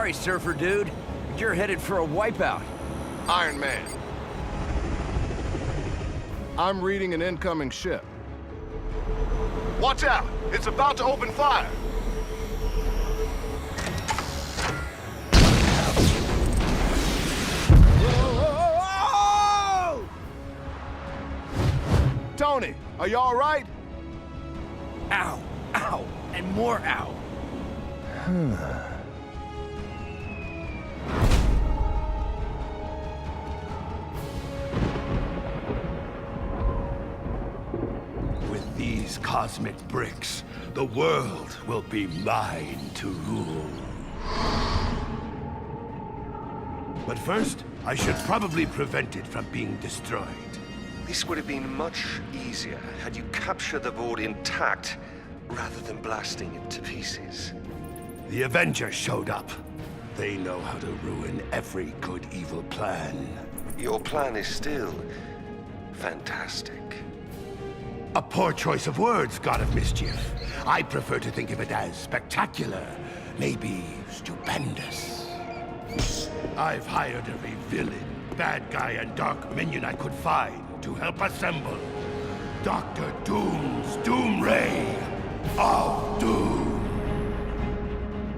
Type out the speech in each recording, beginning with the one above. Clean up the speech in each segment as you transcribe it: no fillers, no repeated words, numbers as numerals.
Sorry, surfer dude. You're headed for a wipeout. Iron Man. I'm reading an incoming ship. Watch out! It's about to open fire! Whoa! Tony, are you all right? Ow, ow, and more ow. With these cosmic bricks, the world will be mine to rule. But first, I should probably prevent it from being destroyed. This would have been much easier had you captured the board intact, rather than blasting it to pieces. The Avengers showed up. They know how to ruin every good evil plan. Your plan is still fantastic. A poor choice of words, God of Mischief. I prefer to think of it as spectacular, maybe stupendous. I've hired every villain, bad guy, and dark minion I could find to help assemble Dr. Doom's Doom Ray of Doom.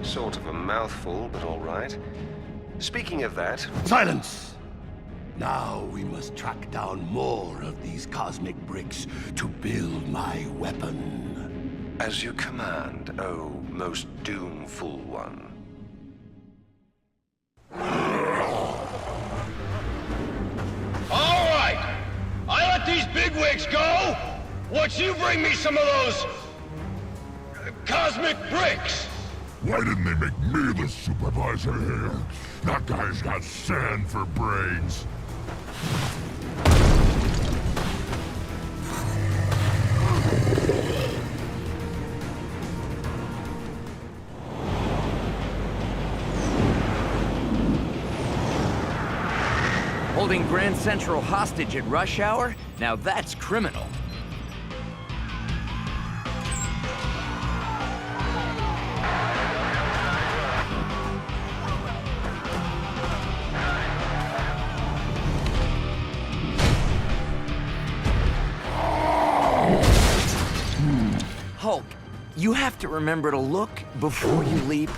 Sort of a mouthful, but all right. Speaking of that... Silence! Now we must track down more of these cosmic bricks to build my weapon. As you command, oh most doomful one. All right! I let these bigwigs go! Once you bring me some of those... cosmic bricks! Why didn't they make me the supervisor here? That guy's got sand for brains. Holding Grand Central hostage at rush hour? Now that's criminal. Hulk, you have to remember to look before you leap.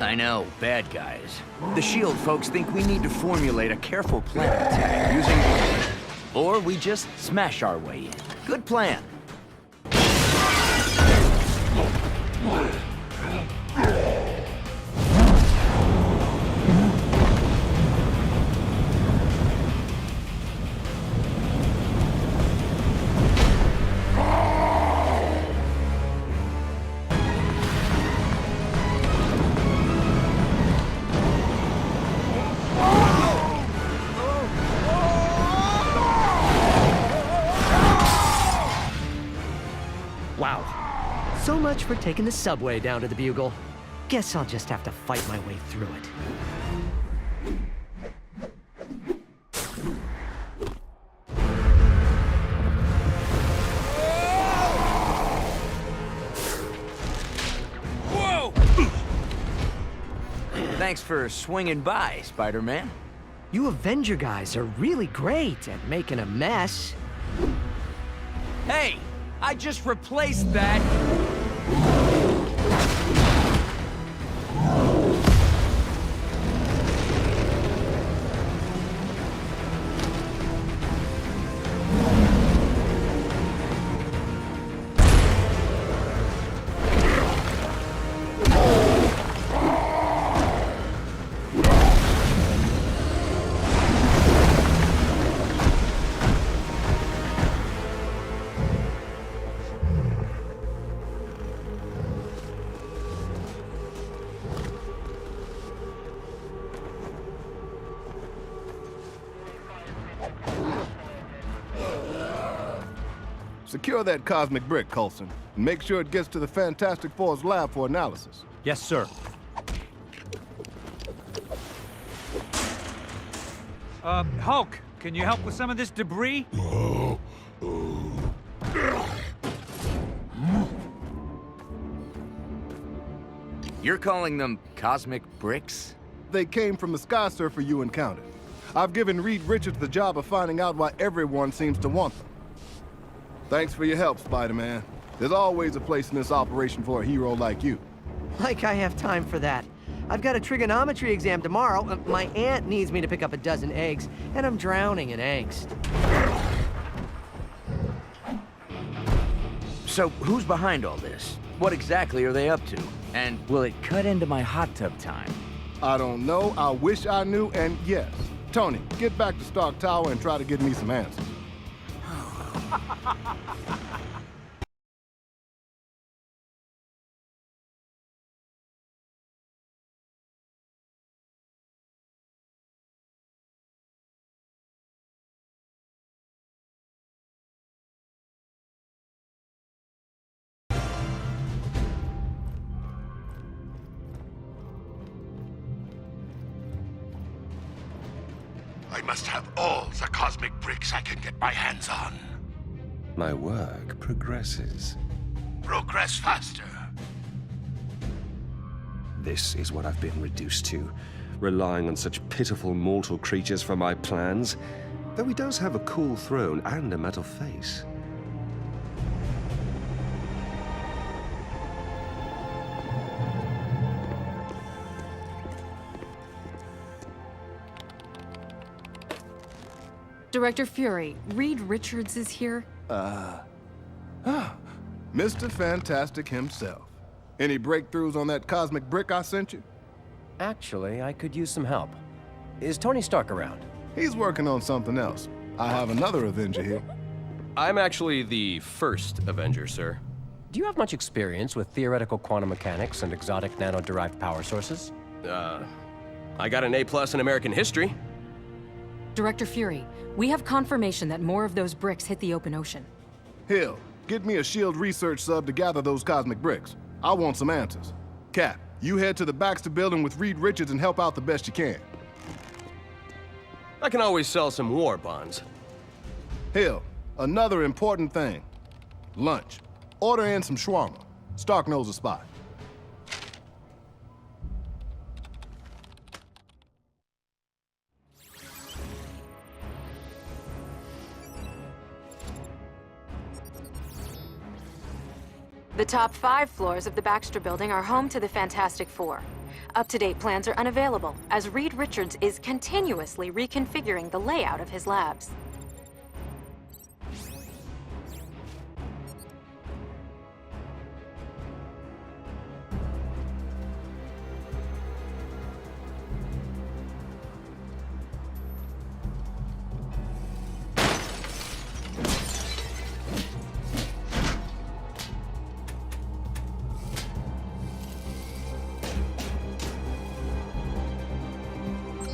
I know, bad guys. The S.H.I.E.L.D. folks think we need to formulate a careful plan of attack using... Or we just smash our way in. Good plan. Wow. So much for taking the subway down to the Bugle. Guess I'll just have to fight my way through it. Whoa! Thanks for swinging by, Spider-Man. You Avenger guys are really great at making a mess. Hey! I just replaced that! Secure that cosmic brick, Coulson, and make sure it gets to the Fantastic Four's lab for analysis. Yes, sir. Hulk, can you help with some of this debris? You're calling them cosmic bricks? They came from the Sky Surfer you encountered. I've given Reed Richards the job of finding out why everyone seems to want them. Thanks for your help, Spider-Man. There's always a place in this operation for a hero like you. Like I have time for that. I've got a trigonometry exam tomorrow. My aunt needs me to pick up a dozen eggs, and I'm drowning in angst. So, who's behind all this? What exactly are they up to? And will it cut into my hot tub time? I don't know, I wish I knew, and yes. Tony, get back to Stark Tower and try to get me some answers. I must have all the cosmic bricks I can get my hands on. My work progresses. Progress faster. This is what I've been reduced to, relying on such pitiful mortal creatures for my plans. Though he does have a cool throne and a metal face. Director Fury, Reed Richards is here. Mr. Fantastic himself. Any breakthroughs on that cosmic brick I sent you? Actually, I could use some help. Is Tony Stark around? He's working on something else. I have another Avenger here. I'm actually the first Avenger, sir. Do you have much experience with theoretical quantum mechanics and exotic nano-derived power sources? I got an A+ in American history. Director Fury, we have confirmation that more of those bricks hit the open ocean. Hill, get me a S.H.I.E.L.D. research sub to gather those cosmic bricks. I want some answers. Cap, you head to the Baxter building with Reed Richards and help out the best you can. I can always sell some war bonds. Hill, another important thing. Lunch. Order in some shawarma. Stark knows a spot. The top 5 floors of the Baxter building are home to the Fantastic Four. Up-to-date plans are unavailable, as Reed Richards is continuously reconfiguring the layout of his labs.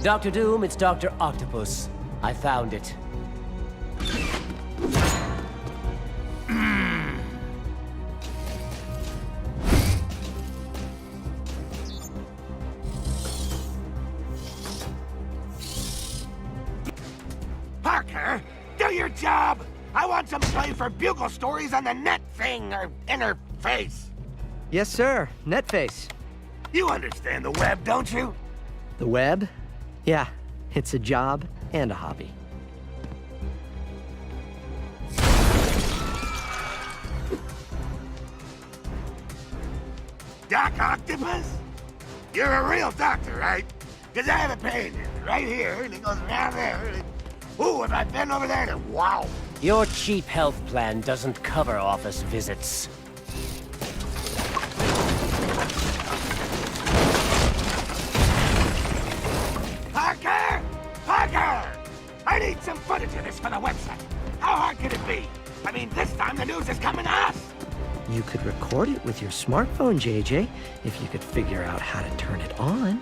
Dr. Doom, it's Dr. Octopus. I found it. Parker, do your job! I want some play for bugle stories on the net thing, or interface. Yes, sir. Netface. You understand the web, don't you? The web? Yeah, it's a job and a hobby. Doc Octopus? You're a real doctor, right? Because I have a pain right here, and it goes around there. Ooh, if I bend over there, then wow. Your cheap health plan doesn't cover office visits. Parker! I need some footage of this for the website. How hard could it be? I mean, this time the news is coming to us. You could record it with your smartphone, JJ, if you could figure out how to turn it on.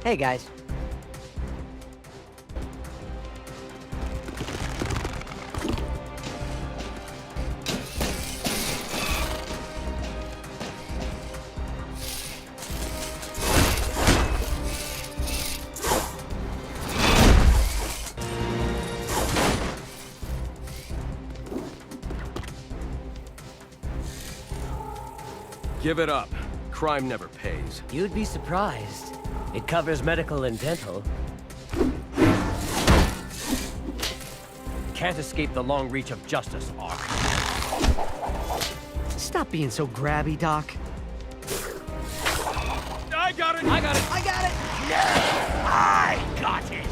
Hey, guys. Give it up. Crime never pays. You'd be surprised. It covers medical and dental. Can't escape the long reach of justice, Ock. Stop being so grabby, Doc. I got it! I got it! I got it! I got it!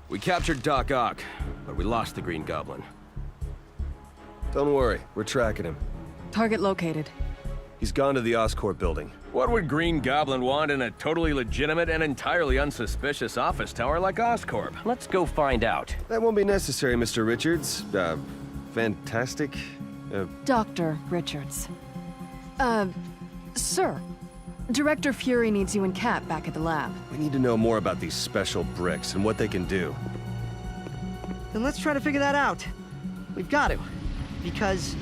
We captured Doc Ock, but we lost the Green Goblin. Don't worry, we're tracking him. Target located. He's gone to the Oscorp building. What would Green Goblin want in a totally legitimate and entirely unsuspicious office tower like Oscorp? Let's go find out. That won't be necessary, Mr. Richards. Fantastic. Dr. Richards. Sir. Director Fury needs you and Cat back at the lab. We need to know more about these special bricks and what they can do. Then let's try to figure that out. We've got to. Because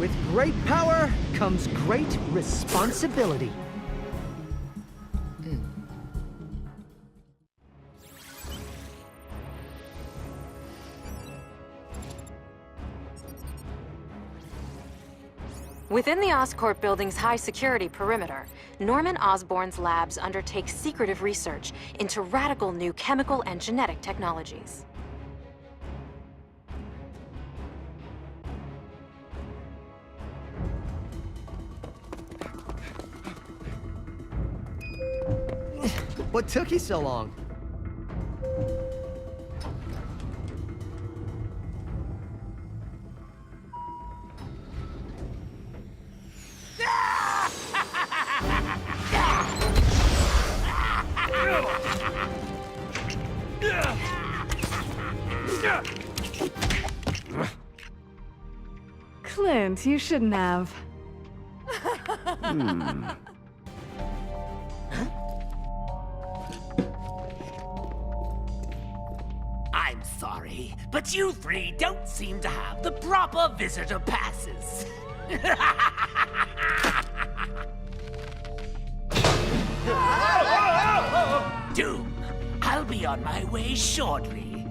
with great power comes great responsibility. Within the Oscorp building's high-security perimeter, Norman Osborn's labs undertake secretive research into radical new chemical and genetic technologies. What took you so long? Clint, you shouldn't have. I'm sorry, but you three don't seem to have the proper visitor passes. Doom, I'll be on my way shortly.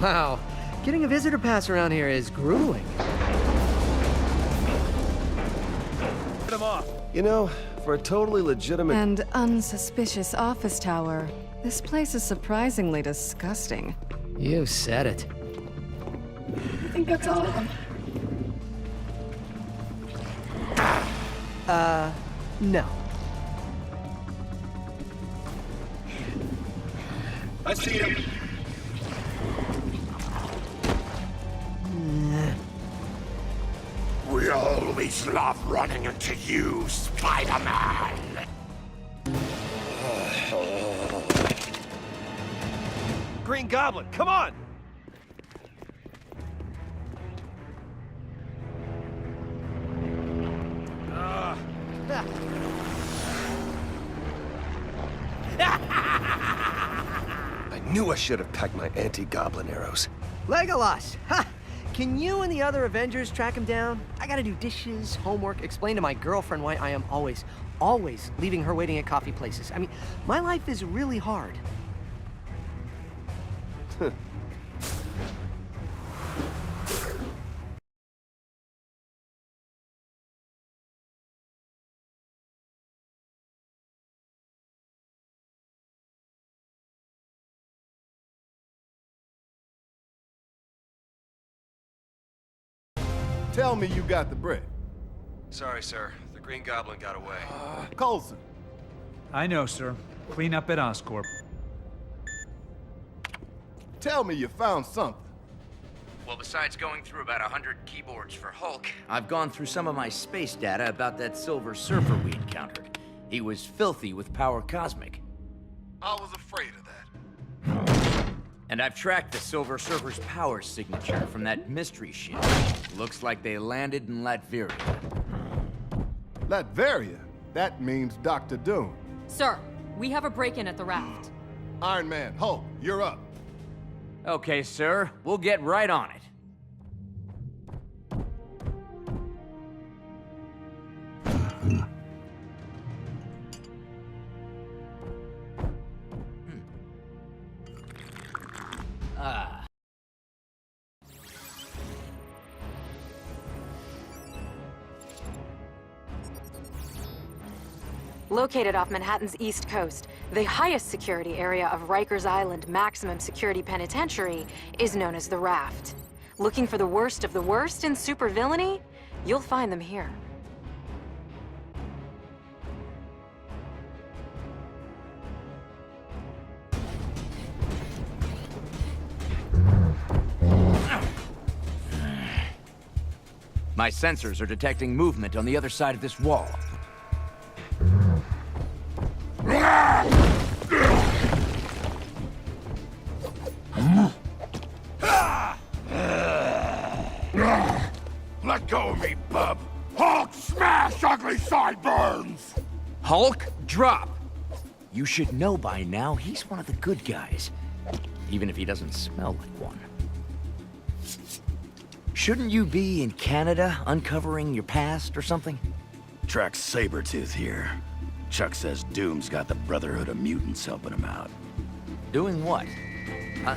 Wow, getting a visitor pass around here is grueling. You know, for a totally legitimate... And unsuspicious office tower, this place is surprisingly disgusting. You said it. I think that's all of them. No. I see him. We always love running into you, Spider-Man. Green Goblin, come on! I knew I should have packed my anti-goblin arrows. Legolas! Ha! Can you and the other Avengers track him down? I gotta do dishes, homework, explain to my girlfriend why I am always leaving her waiting at coffee places. I mean, my life is really hard. Tell me you got the brick. Sorry, sir. The Green Goblin got away. Coulson. I know, sir. Clean up at Oscorp. Tell me you found something. Well, besides going through about 100 keyboards for Hulk, I've gone through some of my space data about that Silver Surfer we encountered. He was filthy with power cosmic. I was afraid of that. And I've tracked the Silver Surfer's power signature from that mystery ship. Looks like they landed in Latveria. Latveria? That means Dr. Doom. Sir, we have a break-in at the raft. Iron Man, Hulk, you're up. Okay, sir. We'll get right on it. Located off Manhattan's East Coast, the highest security area of Rikers Island Maximum Security Penitentiary is known as the Raft. Looking for the worst of the worst in supervillainy? You'll find them here. My sensors are detecting movement on the other side of this wall. Let go of me, bub! Hulk, smash ugly sideburns! Hulk, drop! You should know by now he's one of the good guys. Even if he doesn't smell like one. Shouldn't you be in Canada uncovering your past or something? Drax Sabertooth here. Chuck says Doom's got the Brotherhood of Mutants helping him out. Doing what? Huh?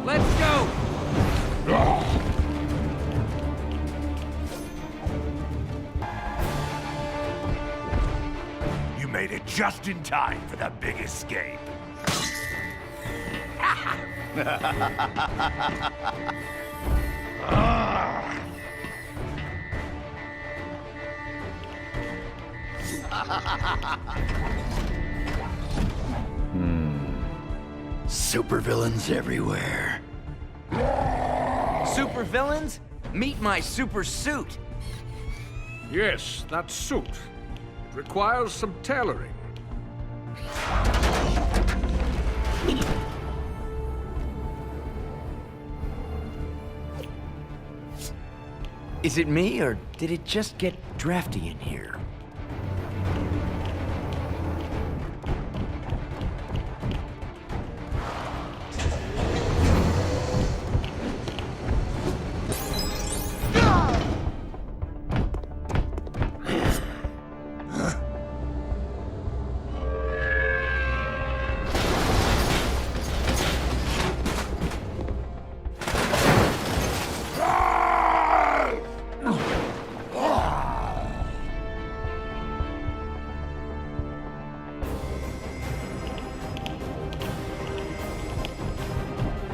Let's go! You made it just in time for the big escape. Supervillains everywhere. Supervillains? Meet my super suit. Yes, that suit. Requires some tailoring. Is it me, or did it just get drafty in here?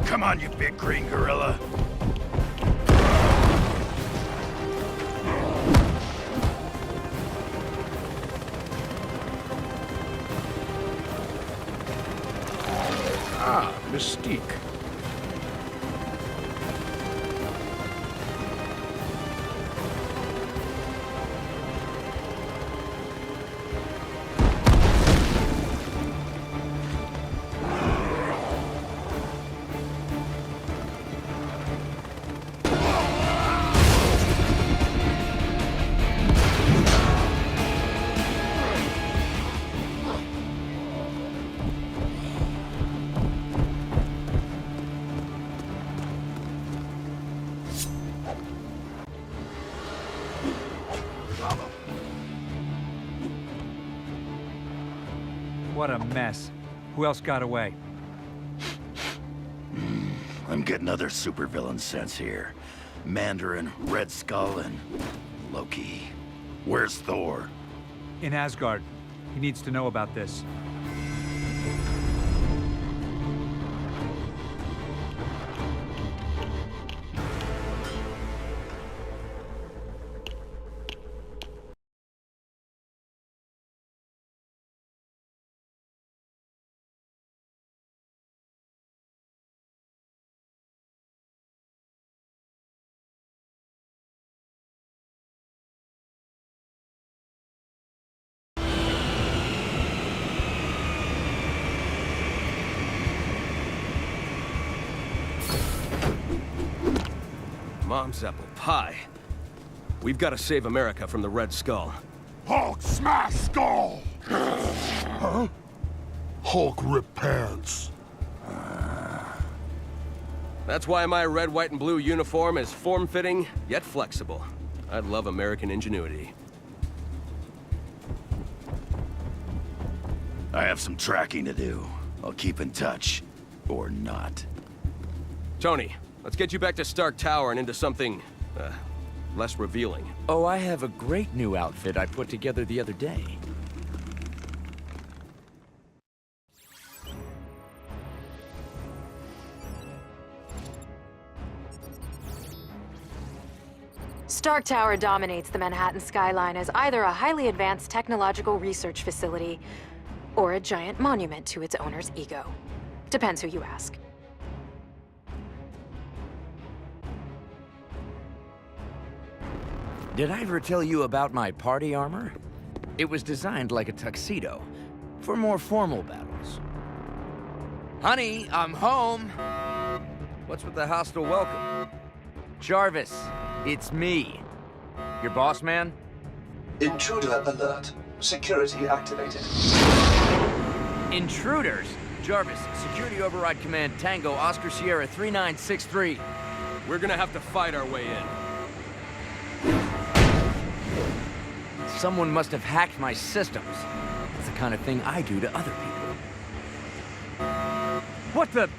Come on, you big green gorilla. Ah, Mystique. What a mess. Who else got away? I'm getting other supervillain sense here. Mandarin, Red Skull, and Loki. Where's Thor? In Asgard. He needs to know about this. Mom's apple pie. We've got to save America from the Red Skull. Hulk smash skull! Huh? Hulk rip pants. That's why my red, white, and blue uniform is form-fitting, yet flexible. I love American ingenuity. I have some tracking to do. I'll keep in touch. Or not. Tony, let's get you back to Stark Tower and into something, less revealing. Oh, I have a great new outfit I put together the other day. Stark Tower dominates the Manhattan skyline as either a highly advanced technological research facility or a giant monument to its owner's ego. Depends who you ask. Did I ever tell you about my party armor? It was designed like a tuxedo, for more formal battles. Honey, I'm home! What's with the hostile welcome? Jarvis, it's me. Your boss man? Intruder alert. Security activated. Intruders? Jarvis, security override command Tango Oscar Sierra 3963. We're gonna have to fight our way in. Someone must have hacked my systems. That's the kind of thing I do to other people. What the...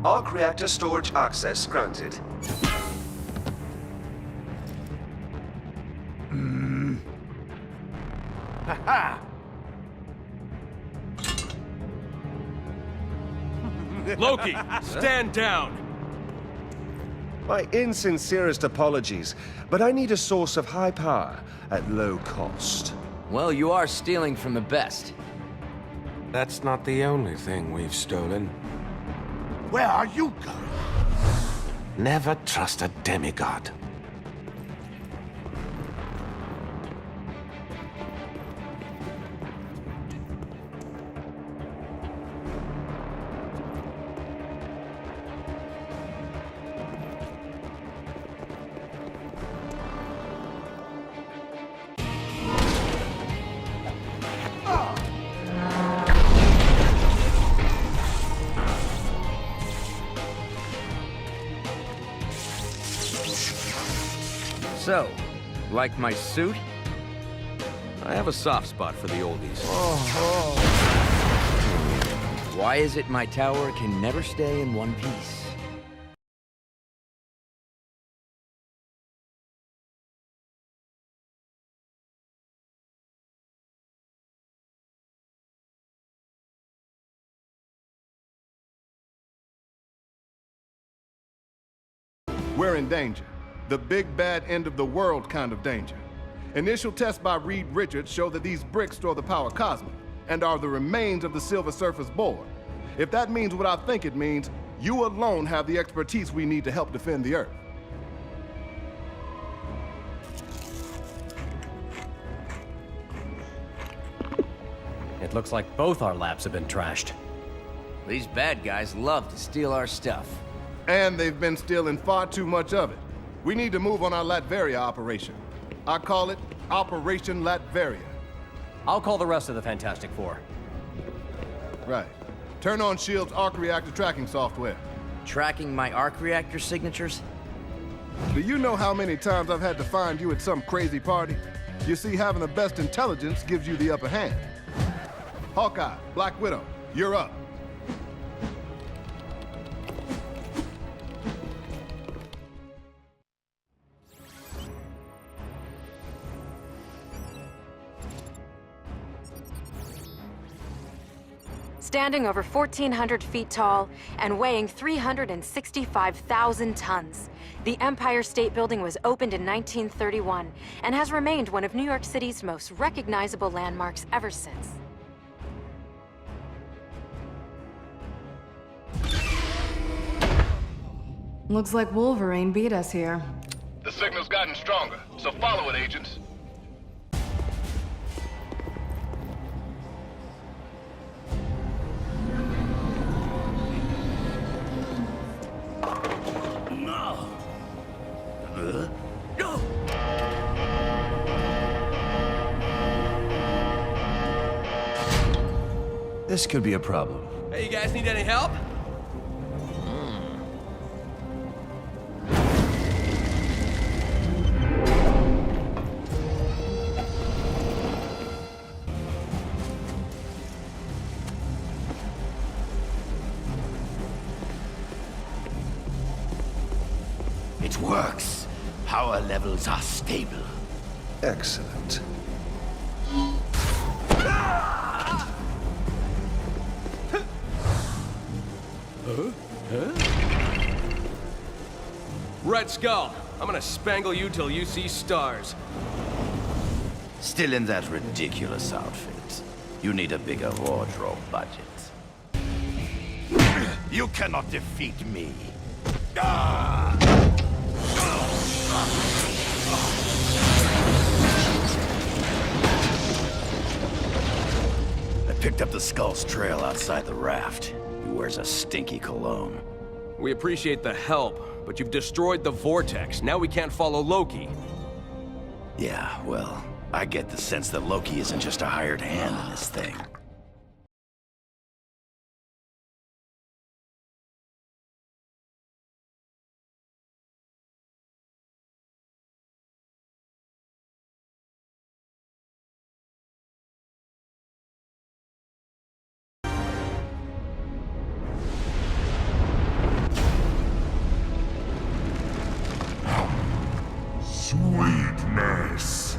Arc reactor storage access granted. Ha-ha! Loki, stand down! My insincerest apologies, but I need a source of high power at low cost. Well, you are stealing from the best. That's not the only thing we've stolen. Where are you going? Never trust a demigod. So, like my suit? I have a soft spot for the oldies. Why is it my tower can never stay in one piece? We're in danger. The big bad end of the world kind of danger. Initial tests by Reed Richards show that these bricks store the power cosmic and are the remains of the Silver Surfer's board. If that means what I think it means, you alone have the expertise we need to help defend the Earth. It looks like both our labs have been trashed. These bad guys love to steal our stuff. And they've been stealing far too much of it. We need to move on our Latveria operation. I call it Operation Latveria. I'll call the rest of the Fantastic Four. Right. Turn on S.H.I.E.L.D.'s arc reactor tracking software. Tracking my arc reactor signatures? Do you know how many times I've had to find you at some crazy party? You see, having the best intelligence gives you the upper hand. Hawkeye, Black Widow, you're up. Standing over 1,400 feet tall and weighing 365,000 tons, the Empire State Building was opened in 1931 and has remained one of New York City's most recognizable landmarks ever since. Looks like Wolverine beat us here. The signal's gotten stronger, so follow it, agents. This could be a problem. Hey, you guys need any help? It works. Power levels are stable. Excellent. Red Skull, I'm gonna spangle you till you see stars. Still in that ridiculous outfit. You need a bigger wardrobe budget. You cannot defeat me. I picked up the Skull's trail outside the raft. He wears a stinky cologne. We appreciate the help, but you've destroyed the vortex. Now we can't follow Loki. Yeah, well, I get the sense that Loki isn't just a hired hand in this thing. Sweetness.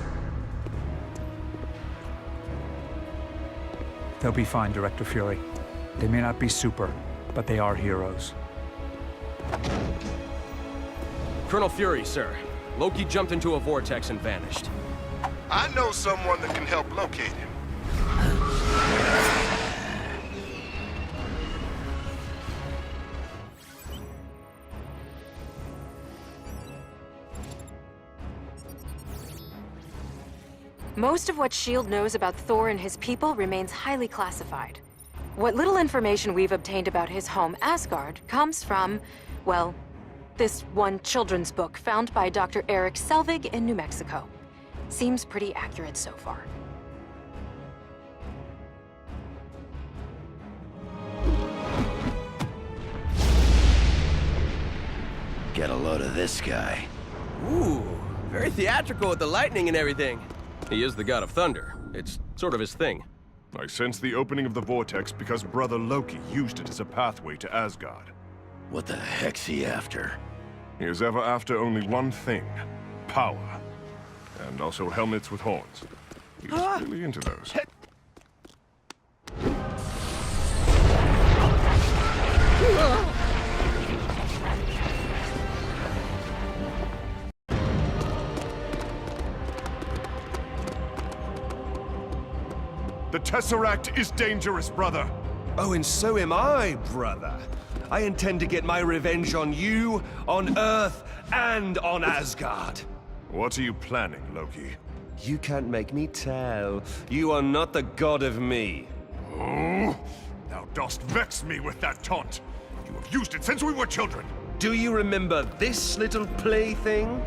They'll be fine, Director Fury. They may not be super, but they are heroes. Colonel Fury, sir. Loki jumped into a vortex and vanished. I know someone that can help locate him. Most of what S.H.I.E.L.D. knows about Thor and his people remains highly classified. What little information we've obtained about his home, Asgard, comes from, well, this one children's book found by Dr. Eric Selvig in New Mexico. Seems pretty accurate so far. Get a load of this guy. Ooh, very theatrical with the lightning and everything. He is the god of thunder. It's sort of his thing. I sense the opening of the vortex because Brother Loki used it as a pathway to Asgard. What the heck's he after? He is ever after only one thing. Power. And also helmets with horns. He's really into those. The Tesseract is dangerous, brother. Oh, and so am I, brother. I intend to get my revenge on you, on Earth, and on Asgard. What are you planning, Loki? You can't make me tell. You are not the god of me. Oh, thou dost vex me with that taunt. You have used it since we were children. Do you remember this little plaything?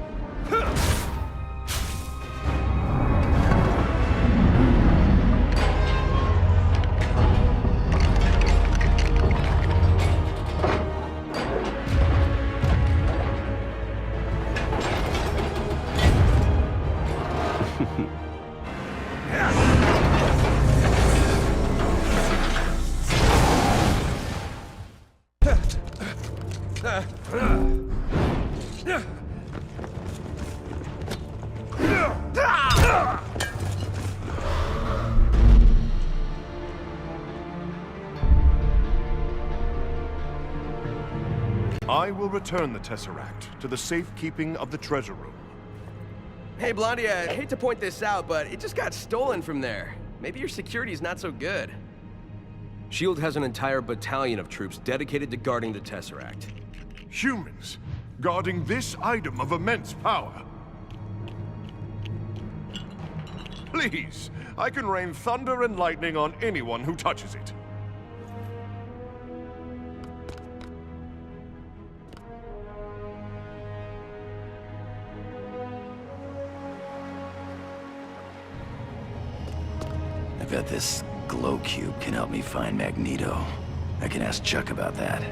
I will return the Tesseract to the safekeeping of the treasure room. Hey, Blondie, I hate to point this out, but it just got stolen from there. Maybe your security's not so good. S.H.I.E.L.D. has an entire battalion of troops dedicated to guarding the Tesseract. Humans guarding this item of immense power. Please, I can rain thunder and lightning on anyone who touches it. I bet this glow cube can help me find Magneto. I can ask Chuck about that.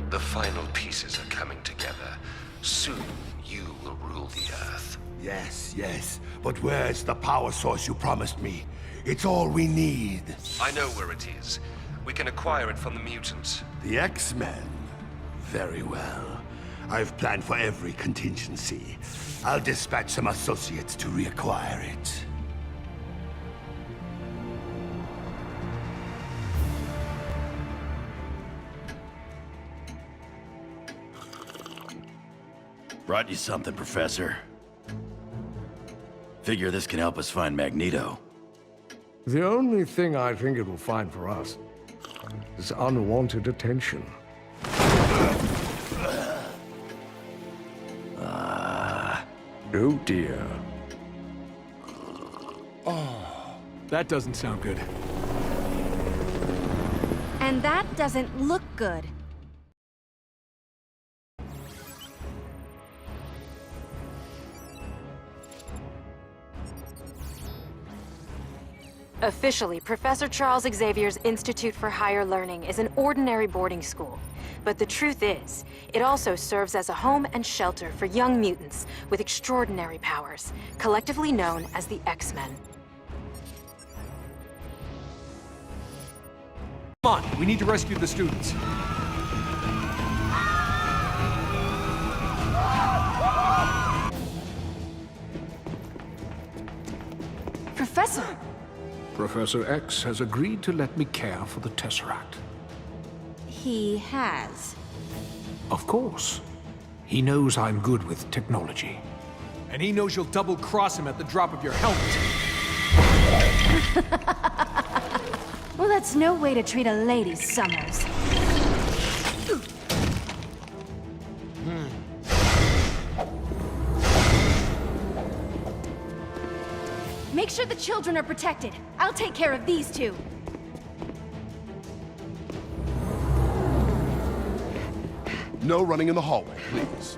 The final pieces are coming together. Soon, you will rule the Earth. Yes, yes. But where's the power source you promised me? It's all we need. I know where it is. We can acquire it from the mutants. The X-Men? Very well. I've planned for every contingency. I'll dispatch some associates to reacquire it. Brought you something, Professor. Figure this can help us find Magneto. The only thing I think it will find for us is unwanted attention. Oh dear. Oh, that doesn't sound good. And that doesn't look good. Officially, Professor Charles Xavier's Institute for Higher Learning is an ordinary boarding school. But the truth is, it also serves as a home and shelter for young mutants with extraordinary powers, collectively known as the X-Men. Come on, we need to rescue the students. Professor! Professor X has agreed to let me care for the Tesseract. He has. Of course. He knows I'm good with technology. And he knows you'll double-cross him at the drop of your helmet. Well, that's no way to treat a lady, Summers. Make sure the children are protected. I'll take care of these two. No running in the hallway, please.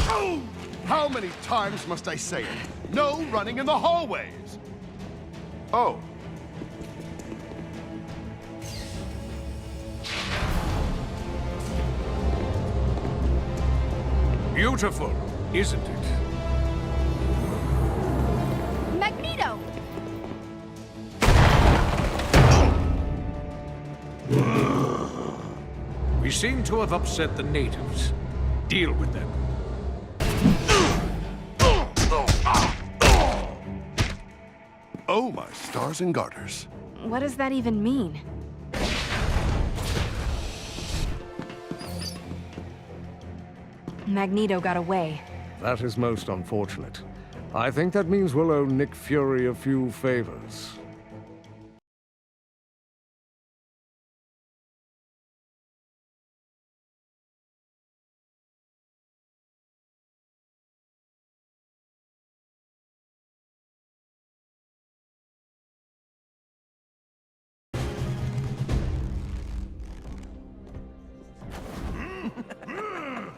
Oh! How many times must I say it? No running in the hallways! Oh. Beautiful, isn't it? Magneto! We seem to have upset the natives. Deal with them. Oh, my stars and garters. What does that even mean? Magneto got away. That is most unfortunate. I think that means we'll owe Nick Fury a few favors.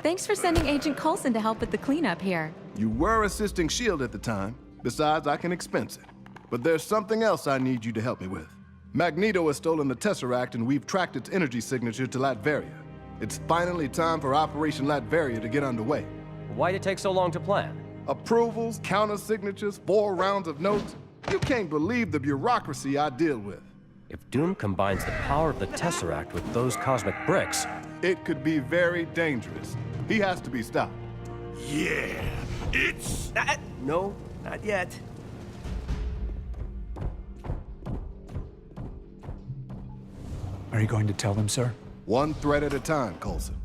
Thanks for sending Agent Coulson to help with the cleanup here. You were assisting S.H.I.E.L.D. at the time. Besides, I can expense it. But there's something else I need you to help me with. Magneto has stolen the Tesseract and we've tracked its energy signature to Latveria. It's finally time for Operation Latveria to get underway. Why'd it take so long to plan? Approvals, counter-signatures, 4 rounds of notes. You can't believe the bureaucracy I deal with. If Doom combines the power of the Tesseract with those cosmic bricks... It could be very dangerous. He has to be stopped. Yeah, it's... No, not yet. Are you going to tell them, sir? One threat at a time, Coulson.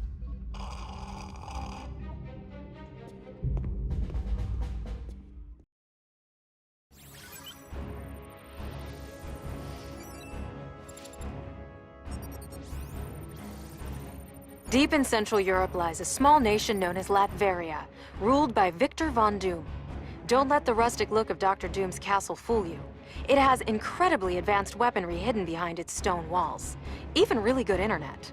Deep in Central Europe lies a small nation known as Latveria, ruled by Victor von Doom. Don't let the rustic look of Dr. Doom's castle fool you. It has incredibly advanced weaponry hidden behind its stone walls. Even really good internet.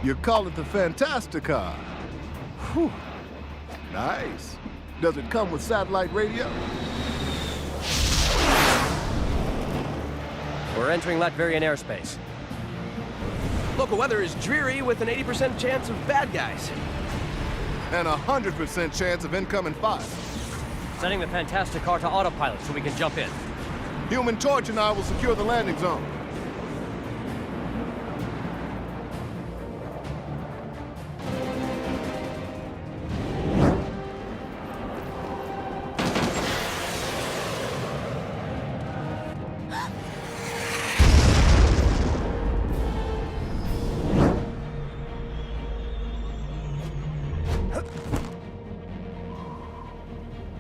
You call it the Fantastica. Whew. Nice. Does it come with satellite radio? We're entering Latverian airspace. Local weather is dreary with an 80% chance of bad guys. And a 100% chance of incoming fire. Setting the Fantastic car to autopilot so we can jump in. Human Torch and I will secure the landing zone.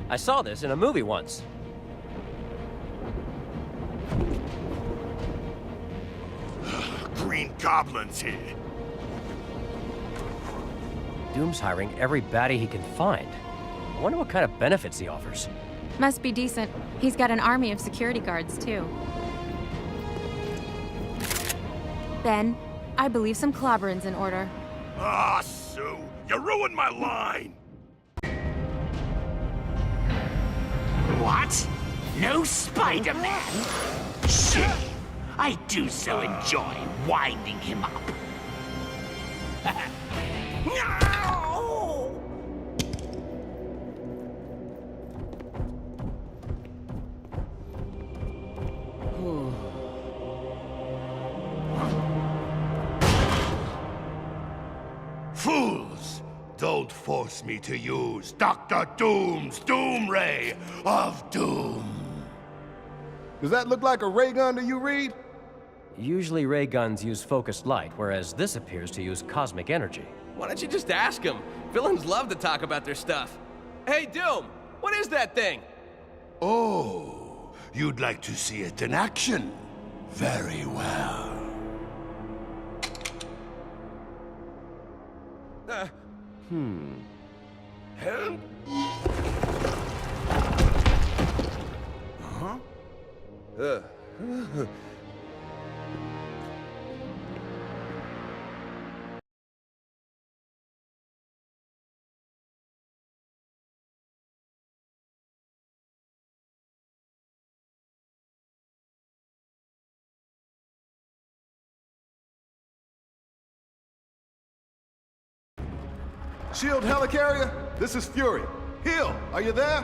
I saw this in a movie once. Green Goblin's here. Doom's hiring every baddie he can find. I wonder what kind of benefits he offers. Must be decent. He's got an army of security guards, too. Ben, I believe some clobbering's in order. Ah, Sue, you ruined my line. What? No Spider-Man? Shit! I do so enjoy winding him up. No! Fools! Don't force me to use Dr. Doom's Doom Ray of Doom. Does that look like a ray gun to you, Reed? Usually ray guns use focused light, whereas this appears to use cosmic energy. Why don't you just ask him? Villains love to talk about their stuff. Hey, Doom, what is that thing? Oh, you'd like to see it in action? Very well. Huh? Shield helicarrier, this is Fury. Hill, are you there?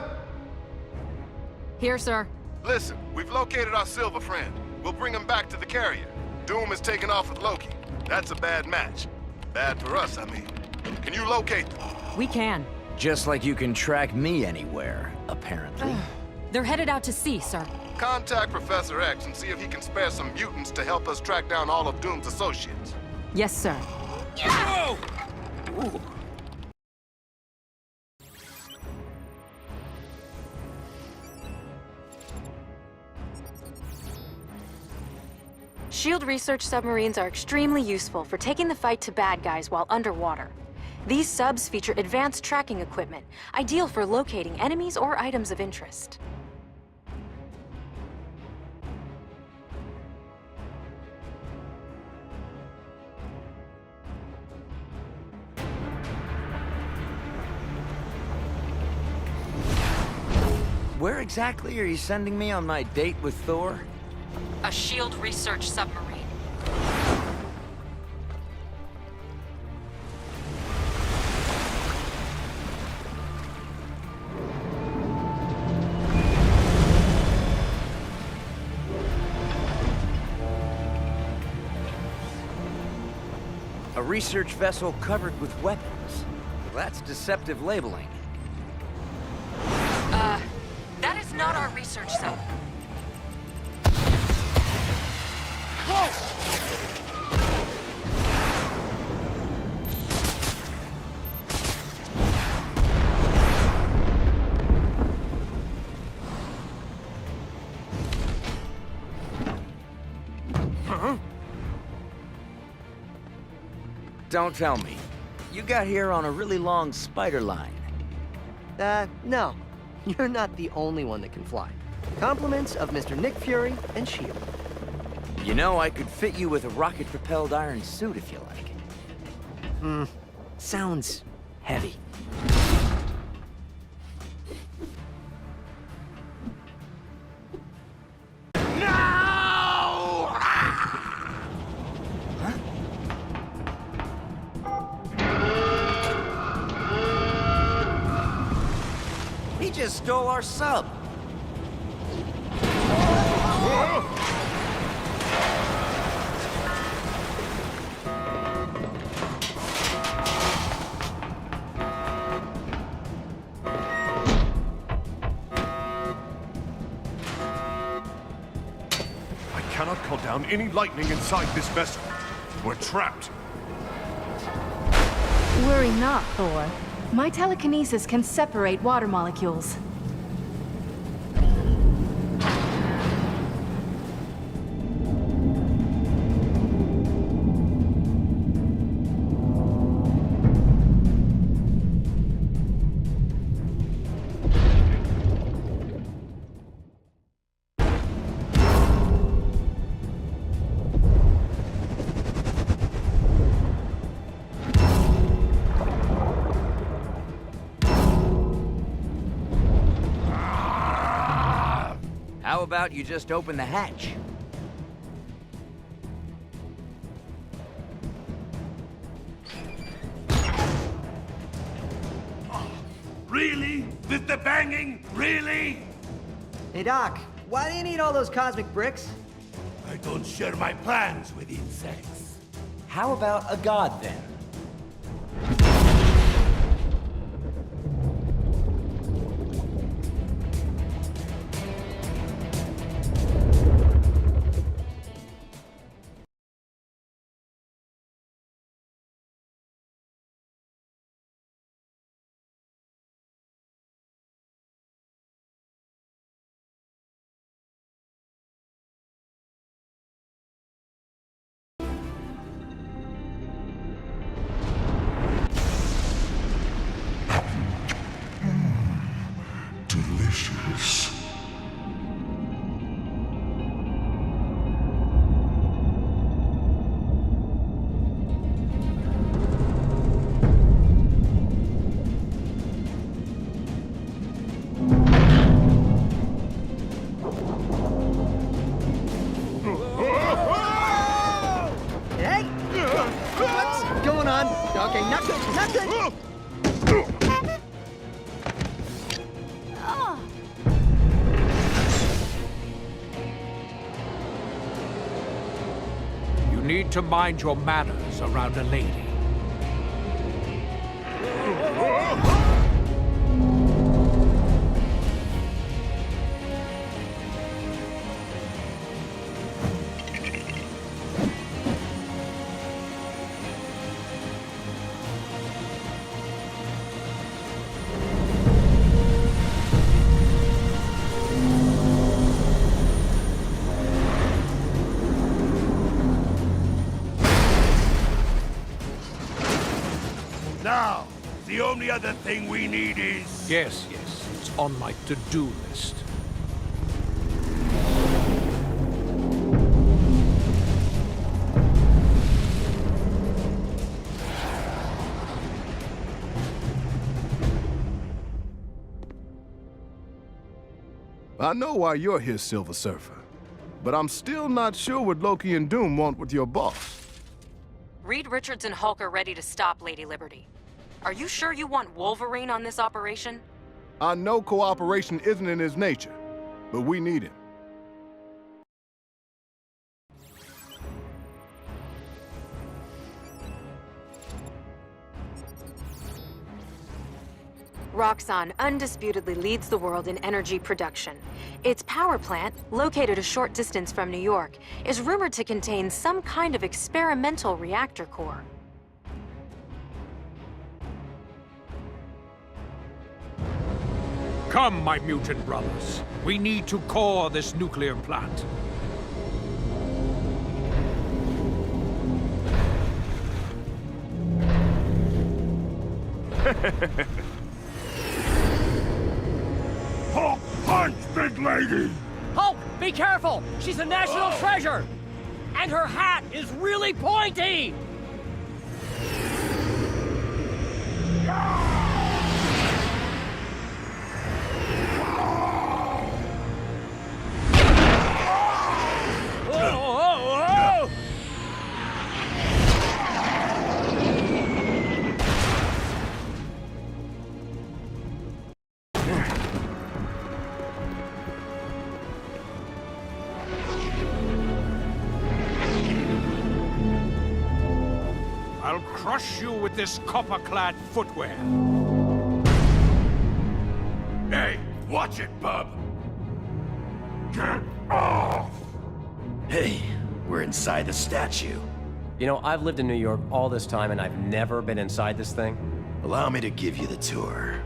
Here, sir. Listen, we've located our Silver friend. We'll bring him back to the carrier. Doom is taking off with Loki. That's a bad match. Bad for us, I mean. Can you locate them? We can. Just like you can track me anywhere, apparently. They're headed out to sea, sir. Contact Professor X and see if he can spare some mutants to help us track down all of Doom's associates. Yes, sir. Oh! Ooh. Shield research submarines are extremely useful for taking the fight to bad guys while underwater. These subs feature advanced tracking equipment, ideal for locating enemies or items of interest. Where exactly are you sending me on my date with Thor? A Shield research submarine. A research vessel covered with weapons. That's deceptive labeling. That is not our research zone. Don't tell me. You got here on a really long spider line. No. You're not the only one that can fly. Compliments of Mr. Nick Fury and S.H.I.E.L.D. You know, I could fit you with a rocket-propelled iron suit if you like. Sounds heavy. He just stole our sub. I cannot call down any lightning inside this vessel. We're trapped. Worry not, Thor. My telekinesis can separate water molecules. How about you just open the hatch? Really? With the banging? Really? Hey, Doc, why do you need all those cosmic bricks? I don't share my plans with insects. How about a god, then? Delicious. Hey! What's going on? Okay, not good, not good! You need to mind your manners around a lady. Now, the only other thing we need is... Yes, it's on my to-do list. I know why you're here, Silver Surfer. But I'm still not sure what Loki and Doom want with your boss. Reed Richards and Hulk are ready to stop Lady Liberty. Are you sure you want Wolverine on this operation? I know cooperation isn't in his nature, but we need him. Roxxon undisputedly leads the world in energy production. Its power plant, located a short distance from New York, is rumored to contain some kind of experimental reactor core. Come, my mutant brothers. We need to core this nuclear plant. Hulk punch, big lady! Hulk, be careful! She's a national treasure! And her hat is really pointy! I'll crush you with this copper-clad footwear. Hey, watch it, bub! Get off! Hey, we're inside the statue. You know, I've lived in New York all this time and I've never been inside this thing. Allow me to give you the tour.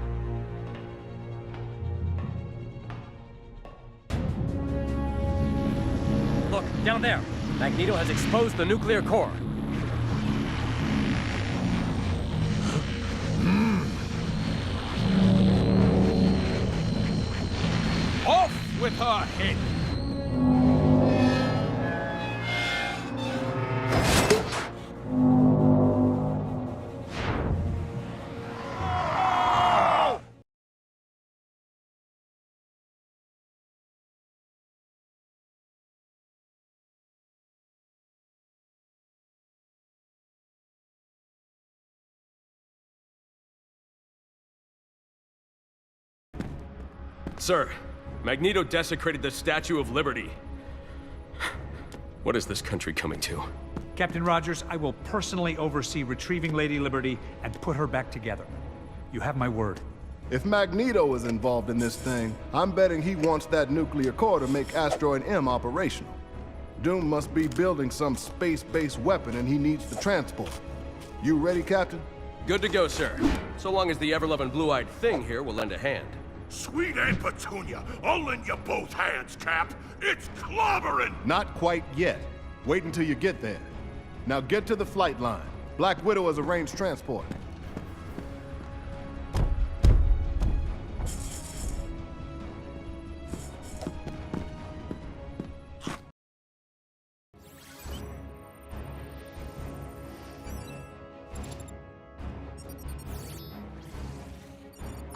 Look, down there. Magneto has exposed the nuclear core. Off with her head! Sir, Magneto desecrated the Statue of Liberty. What is this country coming to? Captain Rogers, I will personally oversee retrieving Lady Liberty and put her back together. You have my word. If Magneto is involved in this thing, I'm betting he wants that nuclear core to make Asteroid M operational. Doom must be building some space-based weapon and he needs the transport. You ready, Captain? Good to go, sir. So long as the ever-loving blue-eyed thing here will lend a hand. Sweet Aunt Petunia, I'll lend you both hands, Cap. It's clobbering! Not quite yet. Wait until you get there. Now get to the flight line. Black Widow has arranged transport.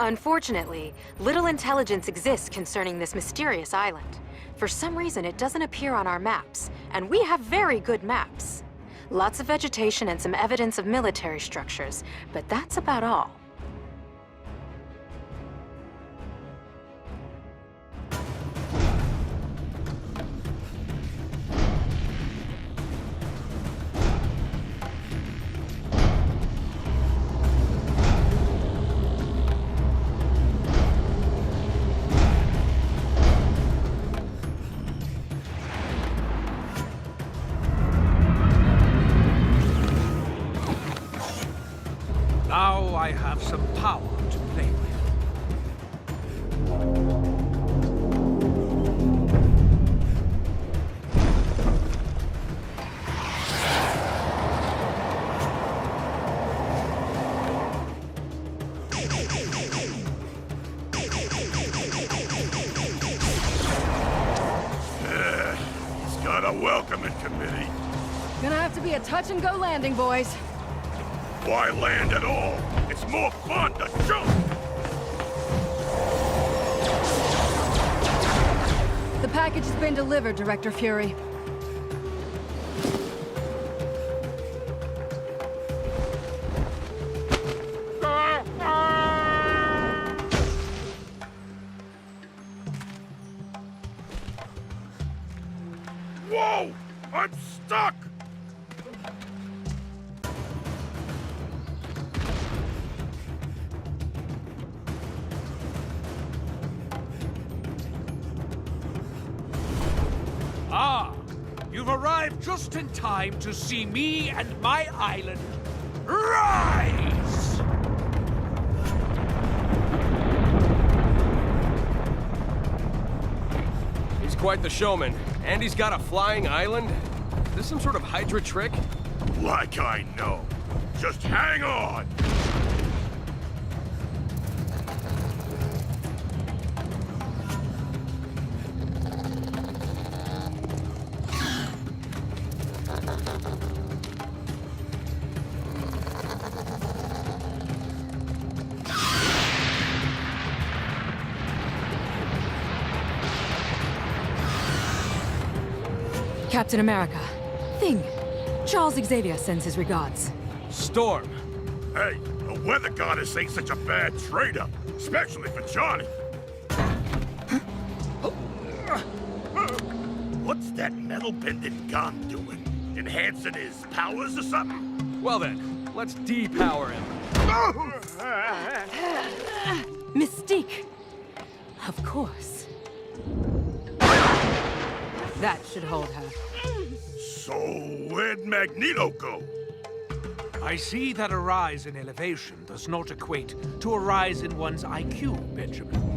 Unfortunately, little intelligence exists concerning this mysterious island. For some reason, it doesn't appear on our maps, and we have very good maps. Lots of vegetation and some evidence of military structures, but that's about all. Now I have some power to play with. He's got a welcoming committee. Gonna have to be a touch-and-go landing, boys. Why land at all? It's more fun to jump! The package has been delivered, Director Fury. Whoa! I'm stuck! You've arrived just in time to see me and my island rise! He's quite the showman. And he's got a flying island? Is this some sort of Hydra trick? Like I know. Just hang on! Captain America. Thing. Charles Xavier sends his regards. Storm. Hey, the weather goddess ain't such a bad trade-up, especially for Johnny. What's that metal-bending gun doing? Enhancing his powers or something? Well then, let's depower him. Mystique. Of course. That should hold her. So, where'd Magneto go? I see that a rise in elevation does not equate to a rise in one's IQ, Benjamin.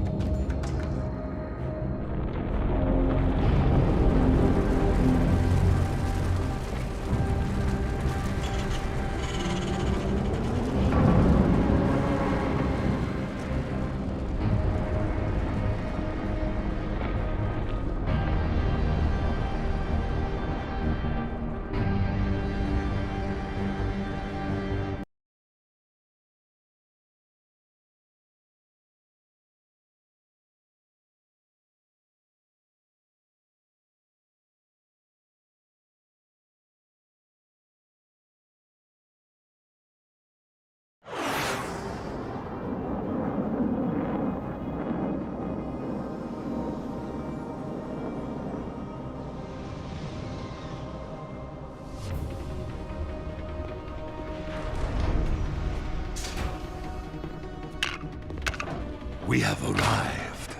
We have arrived.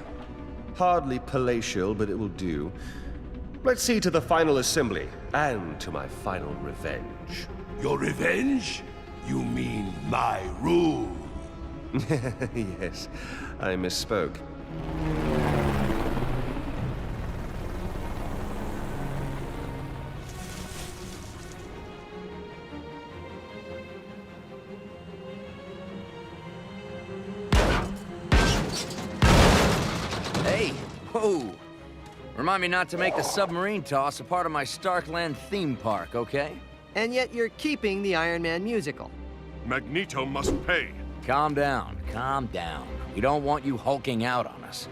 Hardly palatial, but it will do. Let's see to the final assembly, and to my final revenge. Your revenge? You mean my rule? Yes, I misspoke. Hey, whoa. Remind me not to make the submarine toss a part of my Starkland theme park, okay? And yet you're keeping the Iron Man musical. Magneto must pay. Calm down, calm down. We don't want you hulking out on us.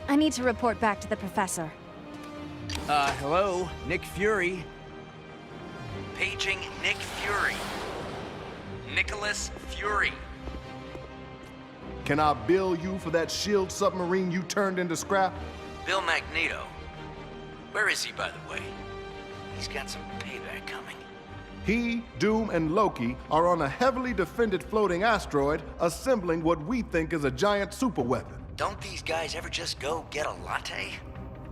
I need to report back to the professor. Hello? Nick Fury? Paging Nick Fury. Nicholas Fury. Can I bill you for that shield submarine you turned into scrap? Bill Magneto. Where is he, by the way? He's got some payback coming. He, Doom, and Loki are on a heavily defended floating asteroid assembling what we think is a giant superweapon. Don't these guys ever just go get a latte?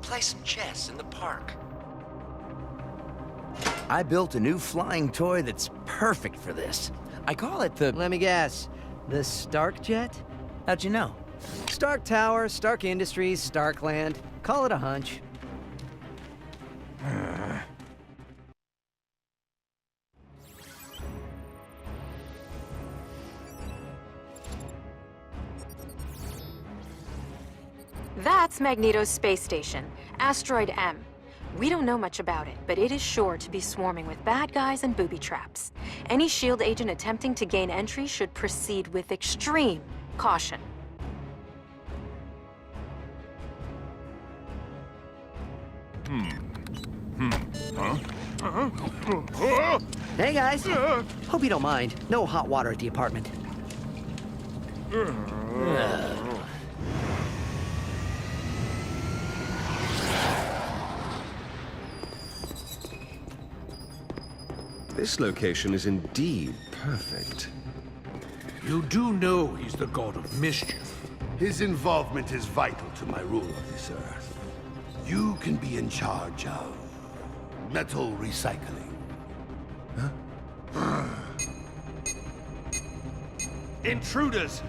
Play some chess in the park. I built a new flying toy that's perfect for this. I call it the... Let me guess. The Stark Jet? How'd you know? Stark Tower, Stark Industries, Starkland. Call it a hunch. That's Magneto's space station, Asteroid M. We don't know much about it, but it is sure to be swarming with bad guys and booby traps. Any SHIELD agent attempting to gain entry should proceed with extreme caution. Hey guys, hope you don't mind. No hot water at the apartment. This location is indeed perfect. You do know he's the god of mischief. His involvement is vital to my rule of this earth. You can be in charge of metal recycling. Intruders!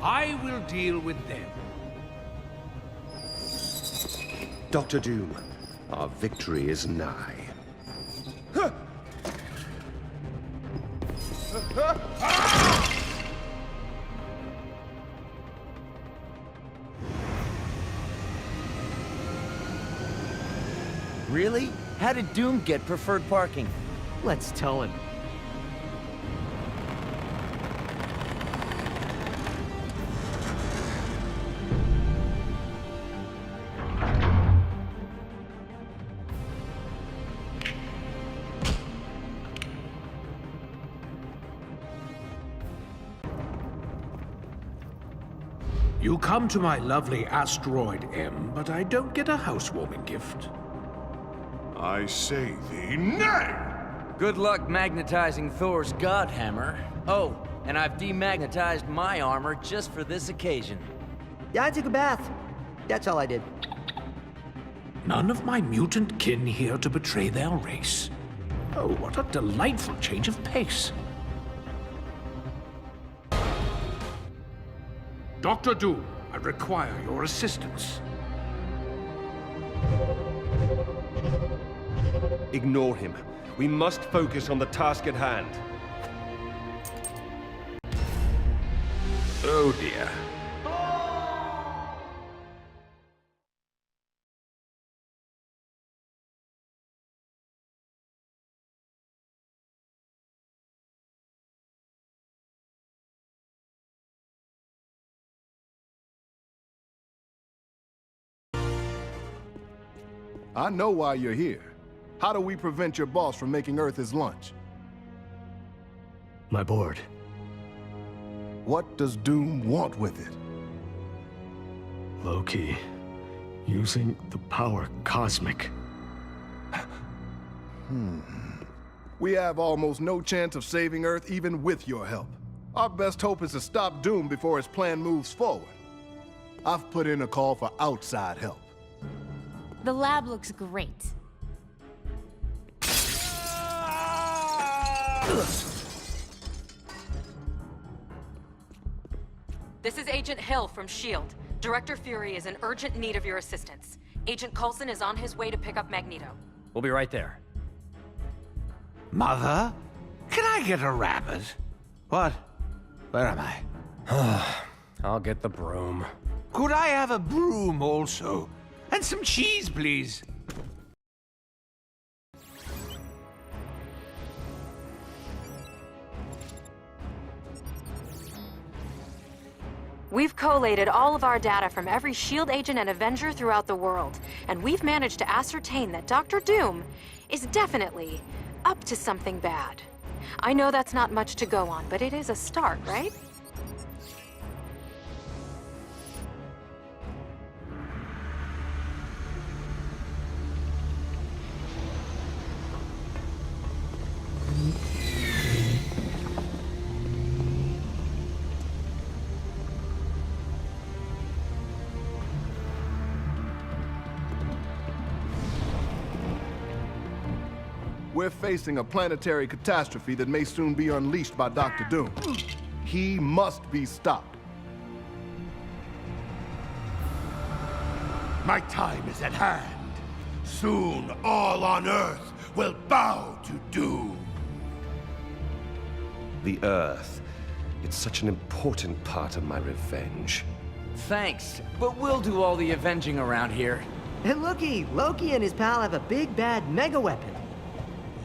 I will deal with them. Dr. Doom, our victory is nigh. Really? How did Doom get preferred parking? Let's tow him. You come to my lovely asteroid, M, but I don't get a housewarming gift. I say thee nay! Good luck magnetizing Thor's god hammer. Oh, and I've demagnetized my armor just for this occasion. Yeah, I took a bath. That's all I did. None of my mutant kin here to betray their race. Oh, what a delightful change of pace. Dr. Doom, I require your assistance. Ignore him. We must focus on the task at hand. Oh dear. I know why you're here. How do we prevent your boss from making Earth his lunch? My board. What does Doom want with it? Loki. Using the power cosmic. We have almost no chance of saving Earth even with your help. Our best hope is to stop Doom before his plan moves forward. I've put in a call for outside help. The lab looks great. This is Agent Hill from S.H.I.E.L.D. Director Fury is in urgent need of your assistance. Agent Coulson is on his way to pick up Magneto. We'll be right there. Mother? Can I get a rabbit? What? Where am I? I'll get the broom. Could I have a broom also? And some cheese, please. We've collated all of our data from every S.H.I.E.L.D. agent and Avenger throughout the world, and we've managed to ascertain that Dr. Doom is definitely up to something bad. I know that's not much to go on, but it is a start, right? We're facing a planetary catastrophe that may soon be unleashed by Dr. Doom. He must be stopped. My time is at hand. Soon all on Earth will bow to Doom. The Earth. It's such an important part of my revenge. Thanks, but we'll do all the avenging around here. And looky, Loki and his pal have a big bad mega weapon.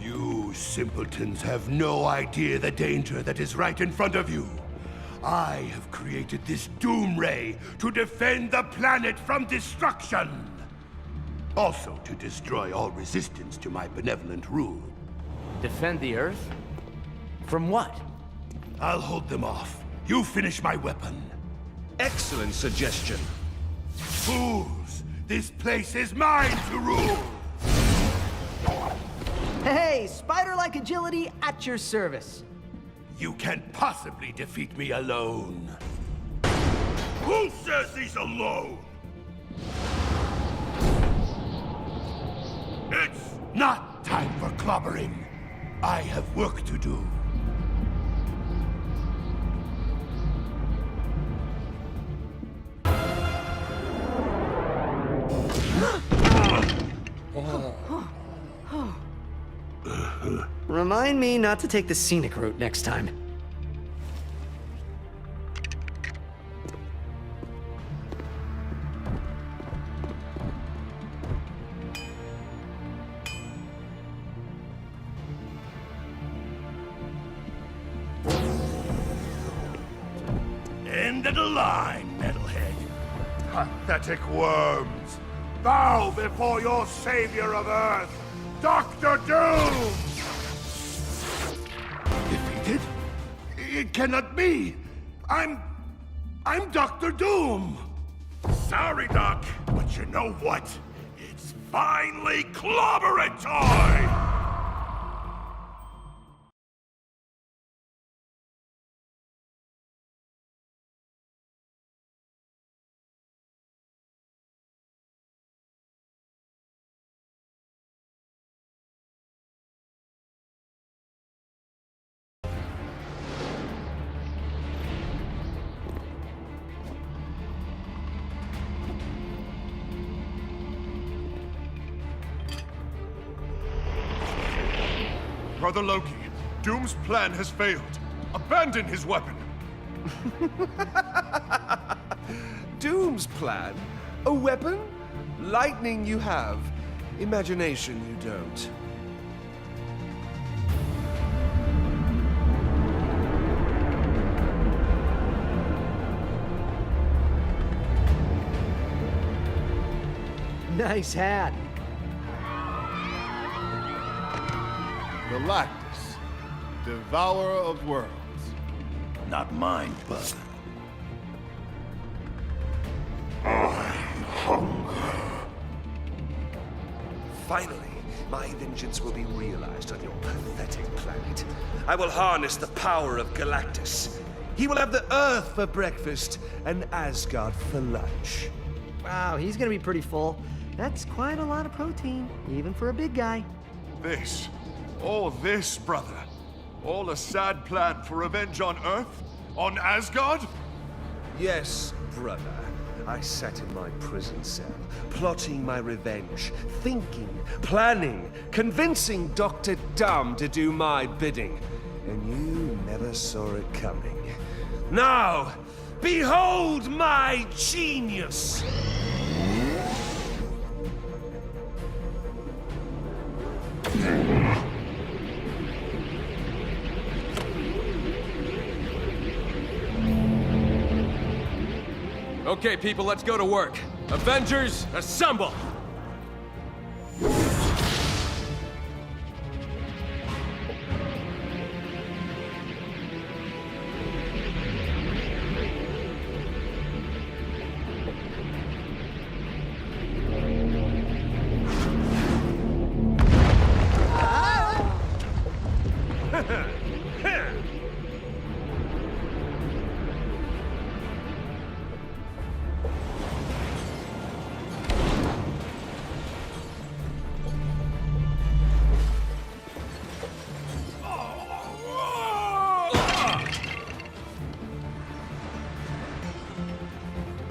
You simpletons have no idea the danger that is right in front of you. I have created this Doom Ray to defend the planet from destruction. Also to destroy all resistance to my benevolent rule. Defend the Earth? From what? I'll hold them off. You finish my weapon. Excellent suggestion. Fools! This place is mine to rule! Hey, spider-like agility at your service. You can't possibly defeat me alone. Who says he's alone? It's not clobbering. I have work to do. Remind me not to take the scenic route next time. End of the line, metalhead. Pathetic worms. Bow before your savior of Earth, Dr. Doom! Defeated? It cannot be. I'm Dr. Doom. Sorry, Doc, but you know what? It's finally clobbering time! Brother Loki, Doom's plan has failed. Abandon his weapon. Doom's plan? A weapon? Lightning you have. Imagination you don't. Nice hat. Galactus, devourer of worlds. Not mine, bud. Finally, my vengeance will be realized on your pathetic planet. I will harness the power of Galactus. He will have the Earth for breakfast and Asgard for lunch. Wow, he's gonna be pretty full. That's quite a lot of protein, even for a big guy. All this, brother. All a sad plan for revenge on Earth? On Asgard? Yes, brother. I sat in my prison cell, plotting my revenge, thinking, planning, convincing Dr. Dumb to do my bidding. And you never saw it coming. Now, behold my genius! Okay, people, let's go to work. Avengers, assemble!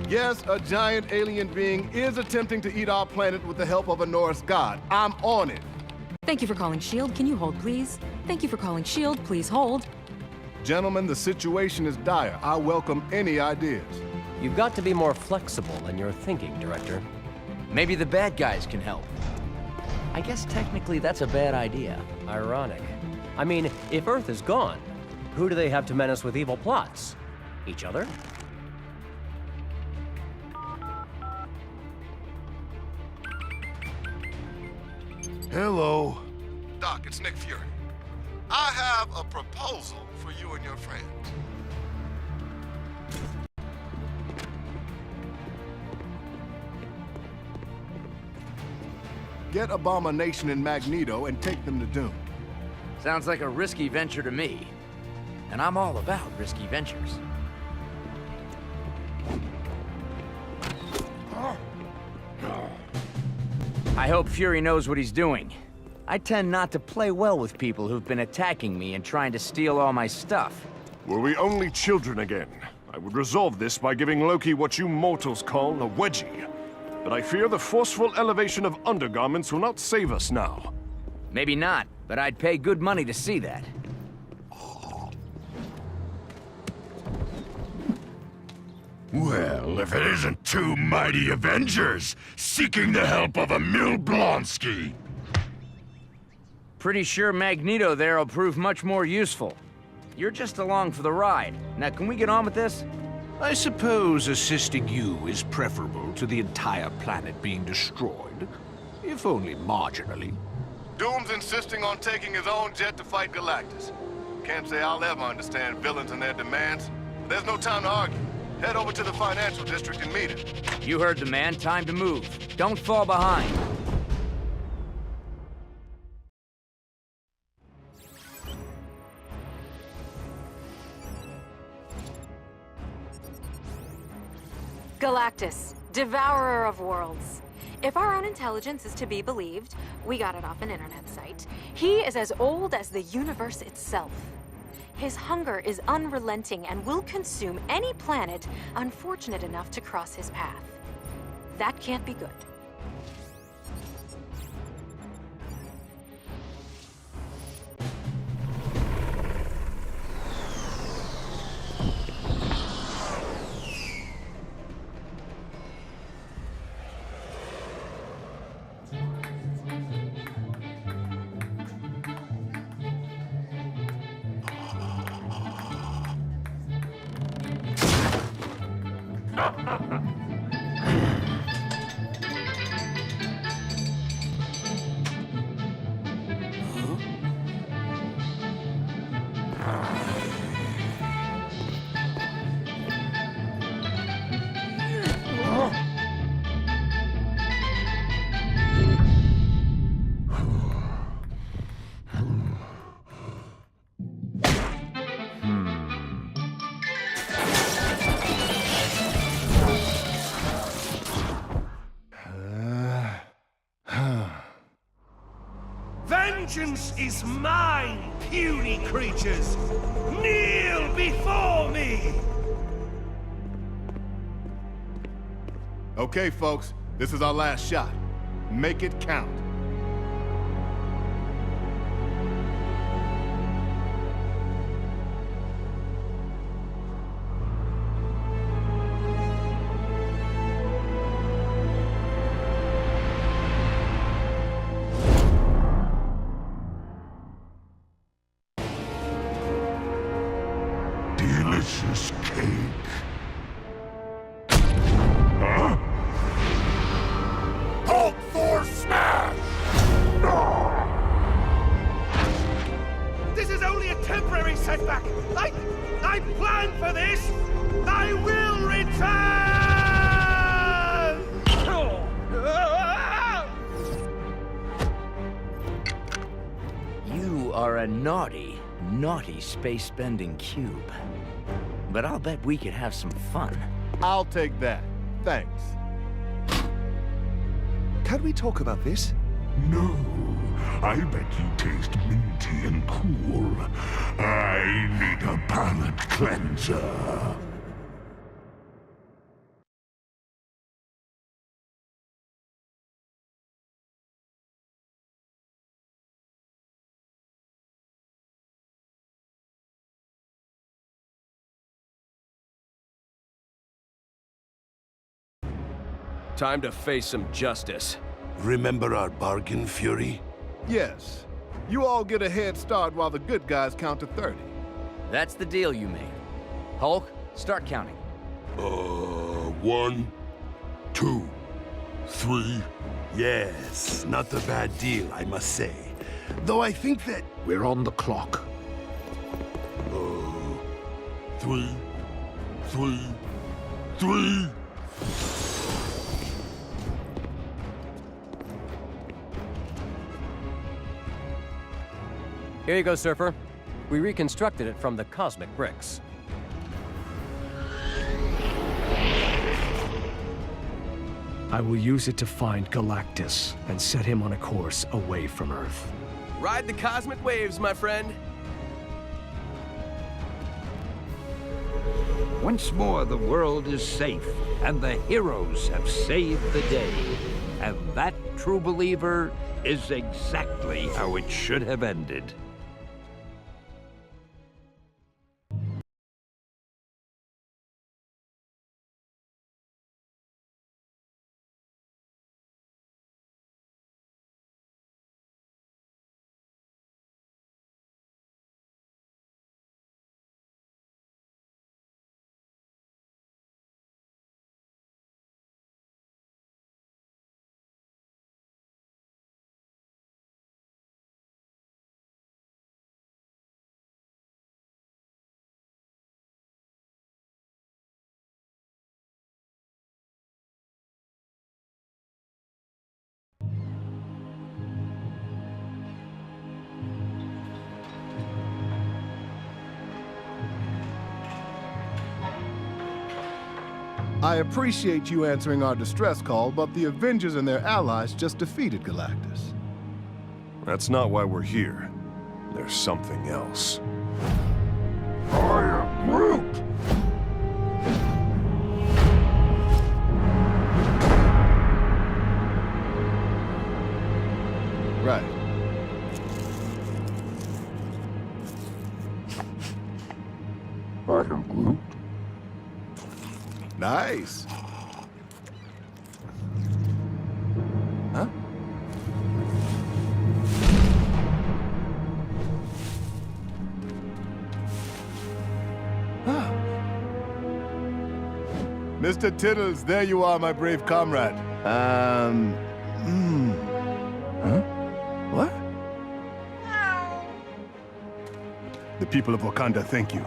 Yes, a giant alien being is attempting to eat our planet with the help of a Norse god. I'm on it. Thank you for calling S.H.I.E.L.D. Can you hold, please? Thank you for calling S.H.I.E.L.D. Please hold. Gentlemen, the situation is dire. I welcome any ideas. You've got to be more flexible in your thinking, Director. Maybe the bad guys can help. I guess technically that's a bad idea. Ironic. I mean, if Earth is gone, who do they have to menace with evil plots? Each other? Hello. Doc, it's Nick Fury. I have a proposal for you and your friends. Get Abomination and Magneto and take them to Doom. Sounds like a risky venture to me. And I'm all about risky ventures. I hope Fury knows what he's doing. I tend not to play well with people who've been attacking me and trying to steal all my stuff. Were we only children again, I would resolve this by giving Loki what you mortals call a wedgie. But I fear the forceful elevation of undergarments will not save us now. Maybe not, but I'd pay good money to see that. Well, if it isn't two mighty Avengers seeking the help of a Milblonsky. Pretty sure Magneto there will prove much more useful. You're just along for the ride. Now, can we get on with this? I suppose assisting you is preferable to the entire planet being destroyed, if only marginally. Doom's insisting on taking his own jet to fight Galactus. Can't say I'll ever understand villains and their demands, but there's no time to argue. Head over to the financial district and meet him. You heard the man. Time to move. Don't fall behind. Galactus, devourer of worlds. If our own intelligence is to be believed, we got it off an internet site, he is as old as the universe itself. His hunger is unrelenting and will consume any planet unfortunate enough to cross his path. That can't be good. Vengeance is mine, puny creatures! Kneel before me! Okay, folks, this is our last shot. Make it count. Delicious cake. Huh? Hulk Thor smash! This is only a temporary setback! I planned for this! I will return! You are a naughty, naughty space-bending cube. But I'll bet we could have some fun. I'll take that. Thanks. Can we talk about this? No. I bet you taste minty and cool. I need a palate cleanser. Time to face some justice. Remember our bargain, Fury? Yes. You all get a head start while the good guys count to 30. That's the deal you made. Hulk, start counting. 1, 2, 3. Yes, not a bad deal, I must say. Though I think that... We're on the clock. 3, 3, 3. Here you go, Surfer. We reconstructed it from the cosmic bricks. I will use it to find Galactus and set him on a course away from Earth. Ride the cosmic waves, my friend. Once more, the world is safe, and the heroes have saved the day. And that, true believer, is exactly how it should have ended. I appreciate you answering our distress call, but the Avengers and their allies just defeated Galactus. That's not why we're here. There's something else. I am Groot! Right. I am Groot. Nice. Huh? Mr. Tittles, there you are, my brave comrade. Huh? What? The people of Wakanda thank you.